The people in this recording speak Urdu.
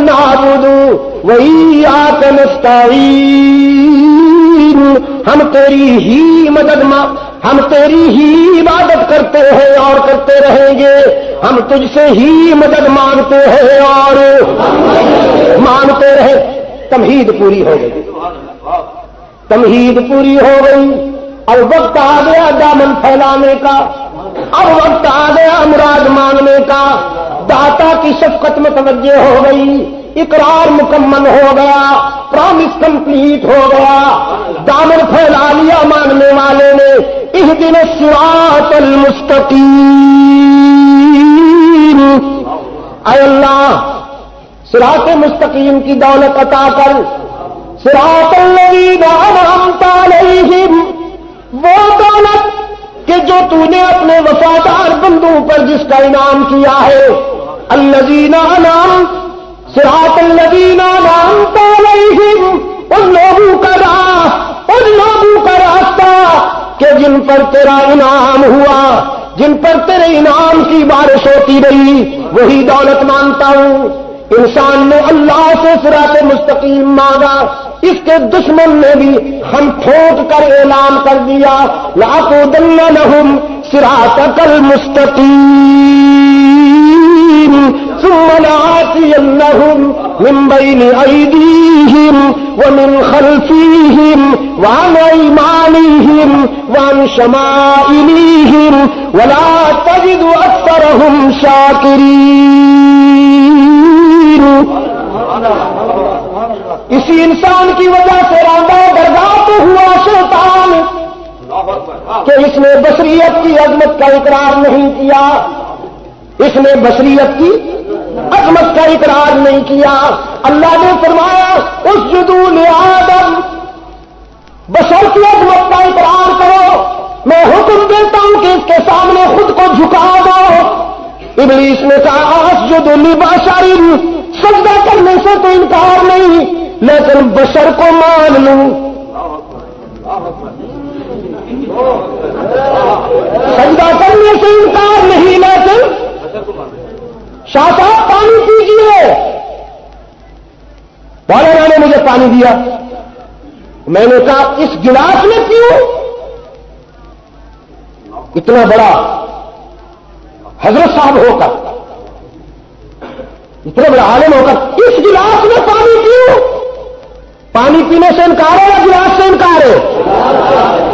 نعبد وإياك نستعين، ہم تیری ہی ہم تیری ہی عبادت کرتے ہیں اور کرتے رہیں گے، ہم تجھ سے ہی مدد مانگتے ہیں اور مانگتے رہے۔ تمہید پوری ہو گئی، تمہید پوری ہو گئی۔ اب وقت آ گیا دامن پھیلانے کا، اب وقت آ گیا مراد مانگنے کا۔ داتا کی شفقت میں توجہ ہو گئی، اقرار مکمل ہو گیا، پرامس کمپلیٹ ہو گیا، دامن پھیلا لیا مانگنے والے نے۔ اہدنا الصراط المستقیم، اے اللہ صراط مستقیم کی دولت عطا کر۔ صراط الذین انعمت علیہم، وہ دولت کہ جو تو نے اپنے وفادار بندوں پر جس کا انعام کیا ہے۔ الذین انعمت، صراط الذین انعمت علیہم، ان لوگوں کا راہ، ان لوگوں کا راستہ کہ جن پر تیرا انعام ہوا، جن پر تیرے انعام کی بارش ہوتی رہی، وہی دولت مانتا ہوں۔ انسان نے اللہ سے صراط مستقیم مانگا، اس کے دشمن نے بھی ہم ٹھوک کر اعلان کر دیا، لَأَقْعُدَنَّ لَهُمْ صِرَاطَكَ الْمُسْتَقِيمَ ثُمَّ لَآتِيَنَّهُمْ مِنْ بَيْنِ أَيْدِيهِمْ وَمِنْ خَلْفِهِمْ وَعَنْ أَيْمَانِهِمْ وَعَنْ شَمَائِلِهِمْ وَلَا تَجِدُ أَكْثَرَهُمْ شَاكِرِينَ۔ اسی انسان کی وجہ سے راندہ درگاہ تو ہوا شیطان کہ اس نے بشریت کی عظمت کا اقرار نہیں کیا، اس نے بشریت کی عظمت کا اقرار نہیں کیا۔ اللہ نے فرمایا اسجدوا لآدم، بشر کی عظمت کا اقرار کرو، میں حکم دیتا ہوں کہ اس کے سامنے خود کو جھکا دو۔ ابلیس نے کہا اسجد لبشر، سجدہ کرنے سے تو انکار نہیں، لیکن بشر کو مان لوں۔ سجدہ کرنے سے انکار نہیں، لیکن شاہ صاحب پانی پیجیے۔ مولانا نے مجھے پانی دیا، میں نے کہا اس گلاس میں پیوں؟ اتنا بڑا حضرت صاحب ہو کر، اتنا بڑا عالم ہو کر اس گلاس میں پانی پیوں؟ پانی پینے سے انکار ہے یا گلاس سے انکار ہے؟